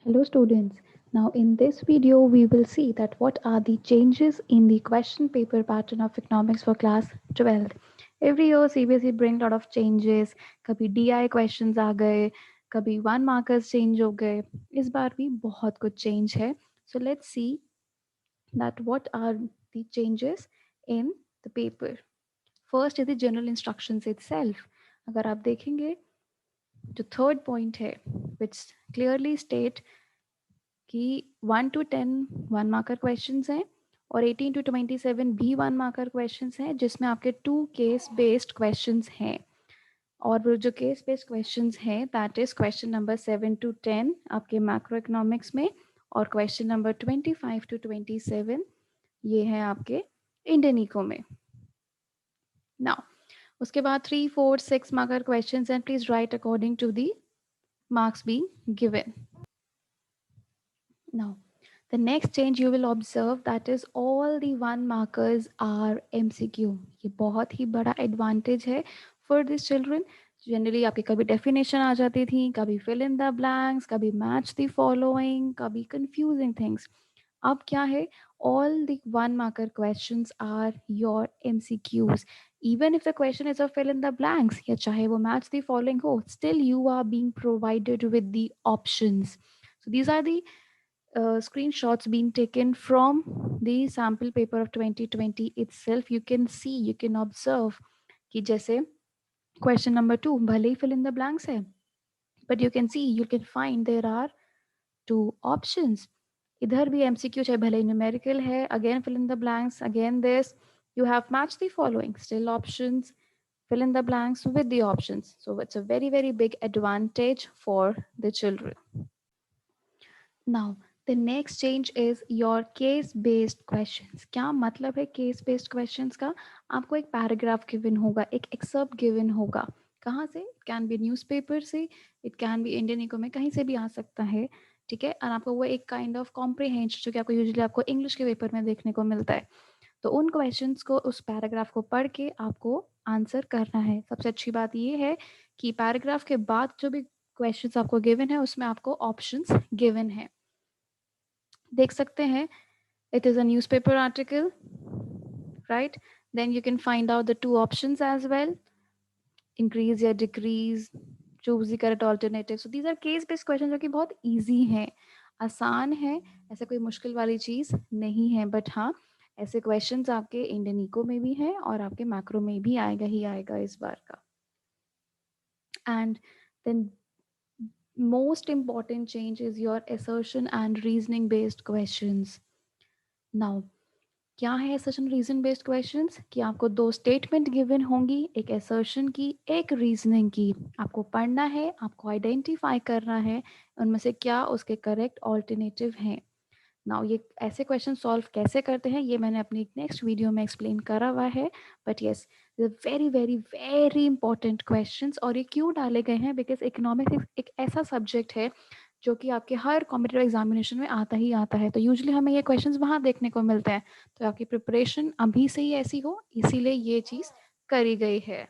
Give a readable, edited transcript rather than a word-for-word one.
Hello students. Now in this video we will see that what are the changes in the question paper pattern of economics for class 12th. Every year CBSE bring lot of changes. कभी DI questions आ गए, कभी 1 markers change हो गए. इस बार भी बहुत कुछ change है. So let's see that what are the changes in the paper. First is the general instructions itself. अगर आप देखेंगे जो third point है which clearly state कि 1 to 10 1 marker क्वेश्चंस हैं और 18 to 27 भी 1 marker क्वेश्चंस हैं जिसमें आपके 2 केस बेस्ड क्वेश्चंस हैं और वो जो केस बेस्ड क्वेश्चंस हैं that is question number 7 to 10 आपके मैक्रो इकोनॉमिक्स में और क्वेश्चन नंबर 25 to 27 ये है आपके इंडियन इको में. नाउ उसके बाद 3 4 6 marker questions and please write according to the marks being given. Now, the next change you will observe that is all the 1 markers are MCQ. ये बहुत ही बड़ा advantage है for these children. Generally आपकी कभी definition आ जाती थी, कभी fill in the blanks, कभी match the following, कभी confusing things. अब क्या है? All the 1 marker questions are your MCQs. Even if the question is a fill in the blanks या चाहे वो match the following हो, still you are being provided with the options. So these are the screenshots being taken from the sample paper of 2020 itself. You can see, you can observe कि जैसे question number 2 भले ही fill in the blanks है but you can see, you can find there are 2 options. इधर भी MCQ चाहे भले ही numerical है, again fill in the blanks, again this, you have matched the following, still options, fill in the blanks with the options. So it's a very very big advantage for the children. Now, the next change is your case based questions. क्या मतलब है case based questions का? आपको एक paragraph given होगा, एक excerpt given होगा. कहाँ से? It can be newspaper से, it can be Indian Eco में, कहीं से भी आ सकता है. ठीक है, और आपको वो एक काइंड ऑफ कॉम्प्रीहेंशन जो कि आपको यूजुअली आपको इंग्लिश के पेपर में देखने को मिलता है. तो उन क्वेश्चंस को, उस पैराग्राफ को पढ़ के आपको आंसर करना है. सबसे अच्छी बात ये है कि पैराग्राफ के बाद जो भी क्वेश्चंस आपको गिवन है उसमें आपको ऑप्शंस गिवन है. देख सकते हैं, it is a newspaper article, right? Then you can find out the 2 options as well, increase या decrease, choose the correct alternative. So these are case based questions जो कि बहुत easy हैं, आसान है, ऐसा कोई मुश्किल वाली चीज़ नहीं है. बट हाँ, ऐसे क्वेश्चंस आपके इंडियन इको में भी हैं और आपके मैक्रो में भी आएगा ही आएगा इस बार का. And then most important change is your assertion and reasoning based questions. Now, क्या है assertion reason based questions? कि आपको 2 स्टेटमेंट गिवन होंगी, एक assertion की, एक reasoning की. आपको पढ़ना है, आपको आइडेंटिफाई करना है उनमें से क्या उसके करेक्ट ऑल्टरनेटिव हैं. नाउ ये ऐसे क्वेश्चन सॉल्व कैसे करते हैं ये मैंने अपनी नेक्स्ट वीडियो में एक्सप्लेन करा हुआ है. But yes, very very very important questions. और ये क्यों डाले गए हैं? बिकॉज इकोनॉमिक्स एक ऐसा सब्जेक्ट है जो कि आपके हर कॉम्पिटिटिव एग्जामिनेशन में आता ही आता है. तो यूजुअली हमें ये क्वेश्चंस वहाँ देखने को मिलते हैं. तो आपकी प्रिपरेशन अभी से ही ऐसी हो, इसीलिए ये चीज़ करी गई है.